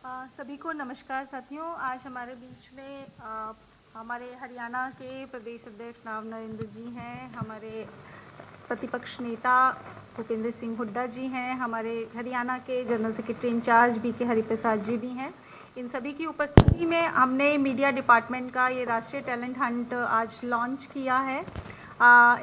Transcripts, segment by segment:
सभी को नमस्कार साथियों। आज हमारे बीच में हमारे हरियाणा के प्रदेश अध्यक्ष नाव नरेंद्र जी हैं, हमारे प्रतिपक्ष नेता भूपेंद्र सिंह हुड्डा जी हैं, हमारे हरियाणा के general secretary in charge BK Hariprasad ji भी हैं। इन सभी की उपस्थिति में हमने मीडिया डिपार्टमेंट का ये राष्ट्रीय टैलेंट हंट आज लॉन्च किया है।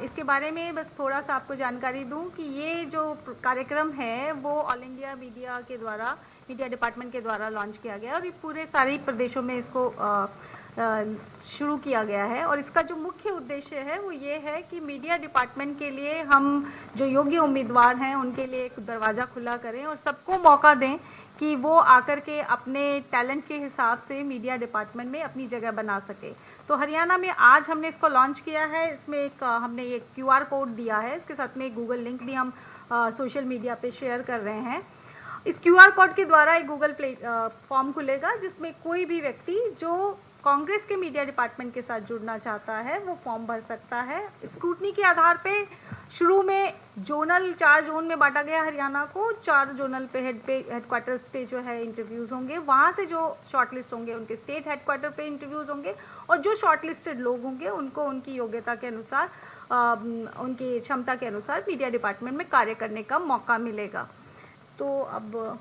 इसके बारे में बस थोड़ा सा आपको जानकारी दूं कि ये जो कार्यक्रम है वो ऑल इंडिया मीडिया डिपार्टमेंट के द्वारा लॉन्च किया गया है और ये पूरे सारे प्रदेशों में इसको शुरू किया गया है। और इसका जो मुख्य उद्देश्य है वो ये है कि मीडिया डिपार्टमेंट के लिए हम जो योग्य उम्मीदवार हैं उनके लिए एक दरवाज़ा खुला करें और सबको मौका दें कि वो आकर के अपने टैलेंट के हिसाब से मीडिया डिपार्टमेंट में अपनी जगह बना सके। तो हरियाणा में आज हमने इसको लॉन्च किया है। इसमें एक हमने ये QR कोड दिया है, इसके साथ में एक गूगल लिंक भी हम सोशल मीडिया पे शेयर कर रहे हैं। इस QR कोड के द्वारा एक गूगल फॉर्म खुलेगा जिसमें कोई भी व्यक्ति जो कांग्रेस के मीडिया डिपार्टमेंट के साथ जुड़ना चाहता है वो फॉर्म भर सकता है। स्क्रूटनी के आधार पे शुरू में 4 जोन में बांटा गया हरियाणा को। 4 जोनल पे हेडक्वार्टर्स पे जो है इंटरव्यूज होंगे, वहाँ से जो शॉर्टलिस्ट होंगे उनके स्टेट हेडक्वार्टर पे इंटरव्यूज होंगे और जो शॉर्टलिस्टेड लोग होंगे उनको उनकी योग्यता के अनुसार उनकी क्षमता के अनुसार मीडिया डिपार्टमेंट में कार्य करने का मौका मिलेगा। तो अब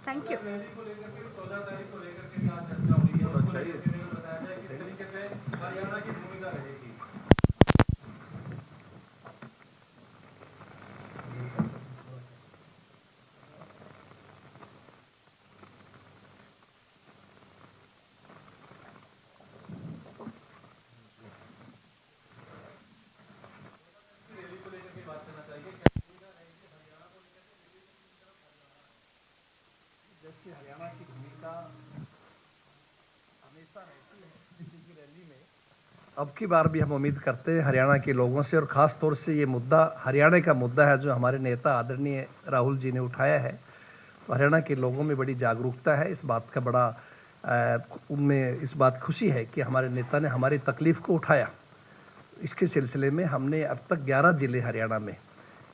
थैंक यू। जैसे हरियाणा की भूमिका हमेशा रहती है किसी की रैली में, अब की बार भी हम उम्मीद करते हैं हरियाणा के लोगों से, और ख़ास तौर से ये मुद्दा हरियाणा का मुद्दा है जो हमारे नेता आदरणीय राहुल जी ने उठाया है। तो हरियाणा के लोगों में बड़ी जागरूकता है, इस बात का बड़ा उनमें इस बात खुशी है कि हमारे नेता ने हमारी तकलीफ़ को उठाया। इसके सिलसिले में हमने अब तक 11 जिले हरियाणा में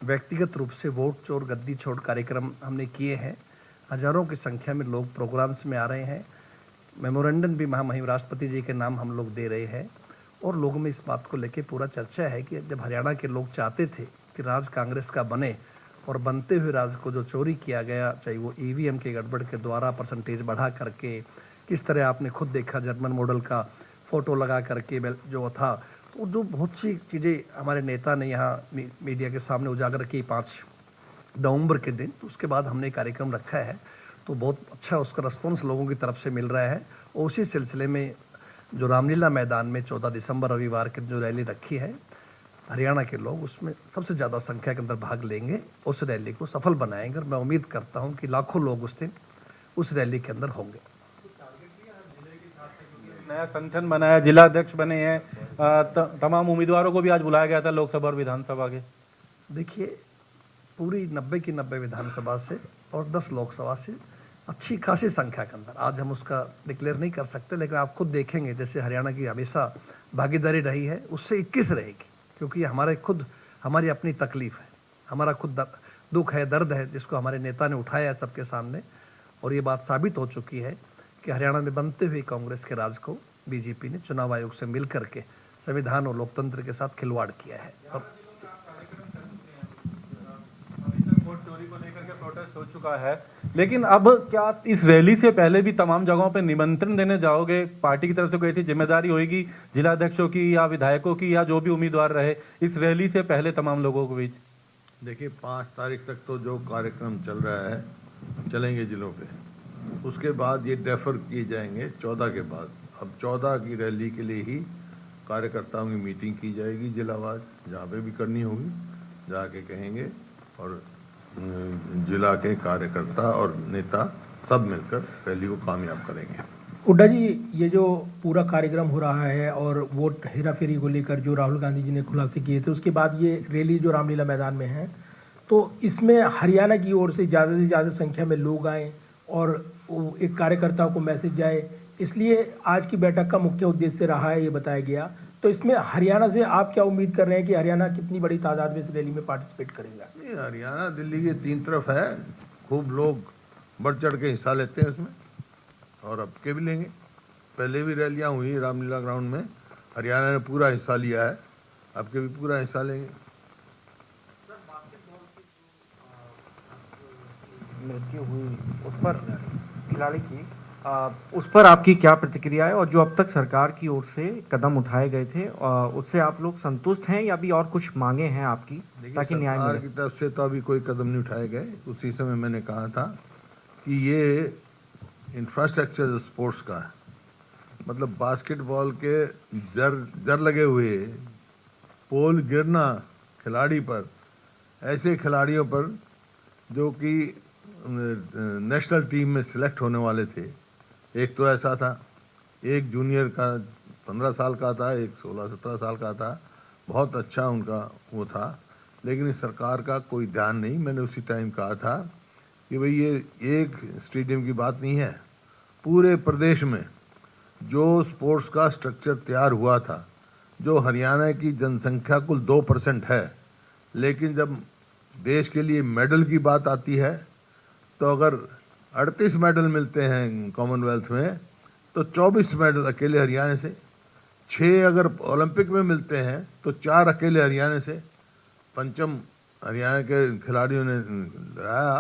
व्यक्तिगत रूप से वोट चोर गद्दी छोड़ कार्यक्रम हमने किए हैं। हजारों की संख्या में लोग प्रोग्राम्स में आ रहे हैं। मेमोरेंडम भी महामहिम राष्ट्रपति जी के नाम हम लोग दे रहे हैं और लोगों में इस बात को लेकर पूरा चर्चा है कि जब हरियाणा के लोग चाहते थे कि राज कांग्रेस का बने और बनते हुए राज को जो चोरी किया गया, चाहे वो EVM के गड़बड़ के द्वारा परसेंटेज बढ़ा करके, किस तरह आपने खुद देखा जर्मन मॉडल का फोटो लगा करके जो था, तो जो बहुत सी चीज़ें हमारे नेता ने यहाँ मीडिया के सामने उजागर की 5 नवंबर के दिन। तो उसके बाद हमने कार्यक्रम रखा है, तो बहुत अच्छा उसका रिस्पॉन्स लोगों की तरफ से मिल रहा है। और उसी सिलसिले में जो रामलीला मैदान में 14 दिसंबर रविवार की जो रैली रखी है, हरियाणा के लोग उसमें सबसे ज़्यादा संख्या के अंदर भाग लेंगे, उस रैली को सफल बनाएंगे और मैं उम्मीद करता हूं कि लाखों लोग उस दिन उस रैली के अंदर होंगे। नया संगठन बनाया, जिला अध्यक्ष बने हैं, तमाम उम्मीदवारों को भी आज बुलाया गया था लोकसभा और विधानसभा के। देखिए, पूरी 90 की 90 विधानसभा से और 10 लोकसभा से अच्छी खासी संख्या के अंदर आज हम उसका डिक्लेयर नहीं कर सकते, लेकिन आप खुद देखेंगे जैसे हरियाणा की हमेशा भागीदारी रही है उससे 21 रहेगी, क्योंकि हमारी अपनी तकलीफ है, हमारा खुद दुख है, दर्द है, जिसको हमारे नेता ने उठाया है सबके सामने। और ये बात साबित हो चुकी है कि हरियाणा में बनते हुए कांग्रेस के राज को बीजेपी ने चुनाव आयोग से मिल करके संविधान और लोकतंत्र के साथ खिलवाड़ किया है। वोट चोरी को लेकर के प्रोटेस्ट हो चुका है, लेकिन अब क्या इस रैली से पहले भी तमाम जगहों पे निमंत्रण देने जाओगे? पार्टी की तरफ से कोई ऐसी जिम्मेदारी होगी जिला अध्यक्षों की या विधायकों की या जो भी उम्मीदवार रहे इस रैली से पहले तमाम लोगों के बीच? देखिए, 5 तारीख तक तो जो कार्यक्रम चल रहा है चलेंगे जिलों पे, उसके बाद ये डेफर किए जाएंगे 14 के बाद। अब 14 की रैली के लिए ही कार्यकर्ताओं की मीटिंग की जाएगी जिलावार, जहाँ पे भी करनी होगी जाके कहेंगे, और जिला के कार्यकर्ता और नेता सब मिलकर रैली को कामयाब करेंगे। हुड्डा जी, ये जो पूरा कार्यक्रम हो रहा है और वोट हेराफेरी को लेकर जो राहुल गांधी जी ने खुलासे किए थे, उसके बाद ये रैली जो रामलीला मैदान में है, तो इसमें हरियाणा की ओर से ज़्यादा संख्या में लोग आए और एक कार्यकर्ताओं को मैसेज जाए, इसलिए आज की बैठक का मुख्य उद्देश्य रहा है, ये बताया गया। तो इसमें हरियाणा से आप क्या उम्मीद कर रहे हैं कि हरियाणा कितनी बड़ी तादाद में इस रैली में पार्टिसिपेट करेगा? हरियाणा दिल्ली के 3 तरफ है, खूब लोग बढ़ चढ़ के हिस्सा लेते हैं उसमें, और अब के भी लेंगे। पहले भी रैलियां हुई रामलीला ग्राउंड में, हरियाणा ने पूरा हिस्सा लिया है, अब के भी पूरा हिस्सा लेंगे। मृत्यु हुई उस पर खिलाड़ी की उस पर आपकी क्या प्रतिक्रिया है, और जो अब तक सरकार की ओर से कदम उठाए गए थे उससे आप लोग संतुष्ट हैं या भी और कुछ मांगे हैं आपकी ताकि न्याय सरकार मिले? की तरफ से तो अभी कोई कदम नहीं उठाए गए। उसी समय मैंने कहा था कि ये इंफ्रास्ट्रक्चर जो स्पोर्ट्स का है, मतलब बास्केटबॉल के जर लगे हुए, पोल गिरना खिलाड़ी पर, ऐसे खिलाड़ियों पर जो कि नेशनल टीम में सिलेक्ट होने वाले थे। एक तो ऐसा था, एक जूनियर का 15 साल का था, एक 16-17 साल का था, बहुत अच्छा उनका वो था, लेकिन इस सरकार का कोई ध्यान नहीं। मैंने उसी टाइम कहा था कि भाई ये एक स्टेडियम की बात नहीं है, पूरे प्रदेश में जो स्पोर्ट्स का स्ट्रक्चर तैयार हुआ था, जो हरियाणा की जनसंख्या कुल 2% है, लेकिन जब देश के लिए मेडल की बात आती है तो अगर 38 मेडल मिलते हैं कॉमनवेल्थ में, तो 24 मेडल अकेले हरियाणा से, 6 अगर ओलंपिक में मिलते हैं तो 4 अकेले हरियाणा से। पंचम हरियाणा के खिलाड़ियों ने लाया,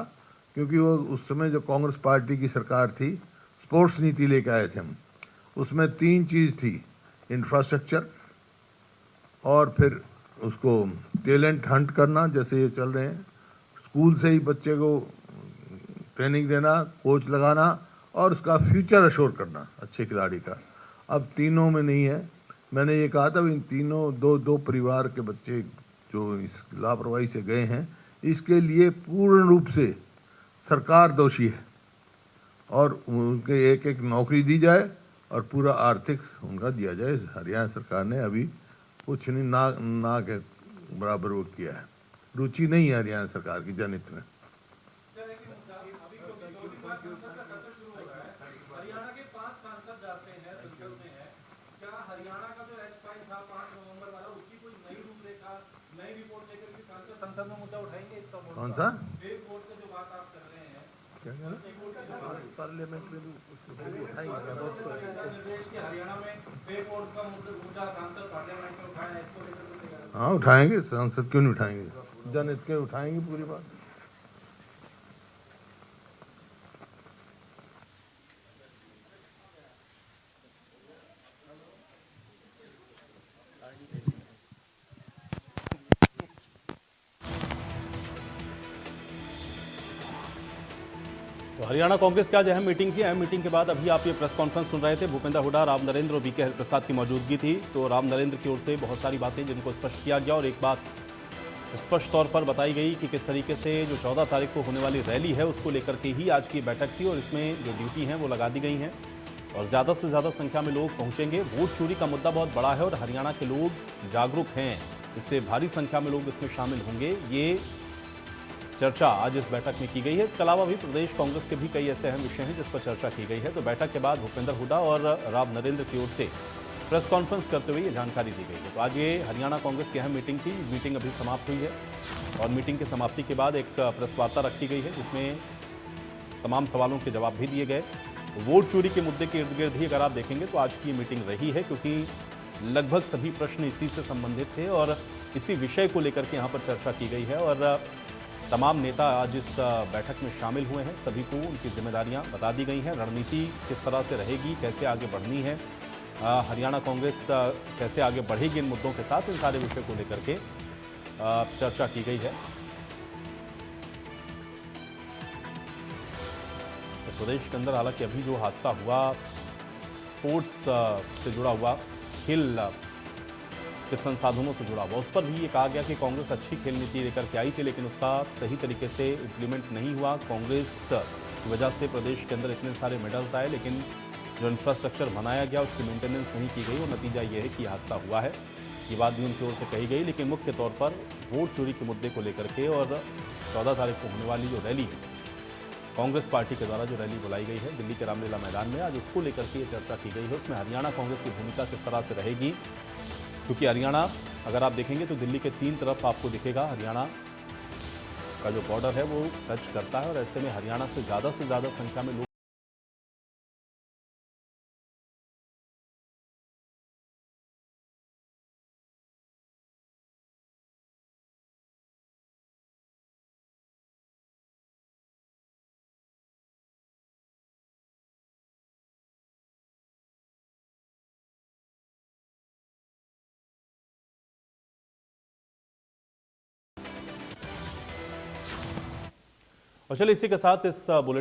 क्योंकि वो उस समय जो कांग्रेस पार्टी की सरकार थी, स्पोर्ट्स नीति लेके आए थे हम। उसमें 3 चीज़ थी, इंफ्रास्ट्रक्चर, और फिर उसको टैलेंट हंट करना, जैसे ये चल रहे हैं, स्कूल से ही बच्चे को ट्रेनिंग देना, कोच लगाना, और उसका फ्यूचर अश्योर करना अच्छे खिलाड़ी का। अब तीनों में नहीं है। मैंने ये कहा था इन तीनों दो परिवार के बच्चे जो इस लापरवाही से गए हैं, इसके लिए पूर्ण रूप से सरकार दोषी है, और उनके एक एक नौकरी दी जाए और पूरा आर्थिक उनका दिया जाए। हरियाणा सरकार ने अभी कुछ नहीं, ना के बराबर वो किया है। रुचि नहीं है हरियाणा सरकार की जनहित में। हरियाणा के 5 सांसद जाते हैं, संसद में है, क्या हरियाणा का जो H5 था 5 नवंबर वाला, उसकी कोई नई रूपरेखा, नई रिपोर्ट लेकर के सांसद संसद में मुद्दा उठाएंगे? इसका कौन सा फेक वोट का जो बात आप कर रहे हैं, क्या कह रहे हैं? पार्लियामेंट में भी उठाएंगे। निर्देश के हरियाणा में फेक वोट का मुद्दा सांसद पार्लियामेंट में उठाया है, इसको लेकर के हाँ उठाएंगे, सांसद क्यों नहीं उठाएंगे, जनहित के उठाएंगे पूरी बात। तो हरियाणा कांग्रेस की आज अहम मीटिंग थी। अहम मीटिंग के बाद अभी आप ये प्रेस कॉन्फ्रेंस सुन रहे थे। भूपेंद्र हुड्डा, राम नरेंद्र और बीके हरिप्रसाद की मौजूदगी थी। तो राम नरेंद्र की ओर से बहुत सारी बातें जिनको स्पष्ट किया गया, और एक बात स्पष्ट तौर पर बताई गई कि किस तरीके से जो 14 तारीख को होने वाली रैली है उसको लेकर के ही आज की बैठक थी, और इसमें जो ड्यूटी हैं वो लगा दी गई हैं और ज़्यादा से ज़्यादा संख्या में लोग पहुँचेंगे। वोट चोरी का मुद्दा बहुत बड़ा है और हरियाणा के लोग जागरूक हैं, इसलिए भारी संख्या में लोग इसमें शामिल होंगे। ये चर्चा आज इस बैठक में की गई है। इसके अलावा भी प्रदेश कांग्रेस के भी कई ऐसे अहम विषय हैं जिस पर चर्चा की गई है। तो बैठक के बाद भूपेंद्र हुड्डा और राम नरेंद्र की ओर से प्रेस कॉन्फ्रेंस करते हुए ये जानकारी दी गई है। तो आज ये हरियाणा कांग्रेस की अहम मीटिंग थी। मीटिंग अभी समाप्त हुई है और मीटिंग की समाप्ति के बाद एक प्रेस वार्ता रखी गई है जिसमें तमाम सवालों के जवाब भी दिए गए। वोट चोरी के मुद्दे के इर्द गिर्द ही अगर आप देखेंगे तो आज की मीटिंग रही है, क्योंकि लगभग सभी प्रश्न इसी से संबंधित थे और इसी विषय को लेकर के यहाँ पर चर्चा की गई है। और तमाम नेता आज इस बैठक में शामिल हुए हैं। सभी को उनकी जिम्मेदारियां बता दी गई हैं। रणनीति किस तरह से रहेगी, कैसे आगे बढ़नी है, हरियाणा कांग्रेस कैसे आगे बढ़ेगी इन मुद्दों के साथ, इन सारे विषय को लेकर के चर्चा की गई है। तो प्रदेश के अंदर हालांकि अभी जो हादसा हुआ स्पोर्ट्स से जुड़ा हुआ, खेल के संसाधनों से जुड़ा हुआ, उस पर भी ये कहा गया कि कांग्रेस अच्छी खेल नीति लेकर के आई थी, लेकिन उसका सही तरीके से इम्प्लीमेंट नहीं हुआ। कांग्रेस की वजह से प्रदेश के अंदर इतने सारे मेडल्स आए, लेकिन जो इंफ्रास्ट्रक्चर बनाया गया उसकी मेंटेनेंस नहीं की गई और नतीजा ये है कि हादसा हुआ है। ये बात भी उनकी ओर से कही गई। लेकिन मुख्य तौर पर वोट चोरी के मुद्दे को लेकर के और 14 तारीख को होने वाली जो रैली है, कांग्रेस पार्टी के द्वारा जो रैली बुलाई गई है दिल्ली के रामलीला मैदान में, आज उसको लेकर के ये चर्चा की गई है। उसमें हरियाणा कांग्रेस की भूमिका किस तरह से रहेगी, क्योंकि हरियाणा अगर आप देखेंगे तो दिल्ली के 3 तरफ आपको दिखेगा हरियाणा का जो बॉर्डर है वो टच करता है और ऐसे में हरियाणा से ज़्यादा संख्या में लोग और चलिए इसी के साथ इस बुलेटिन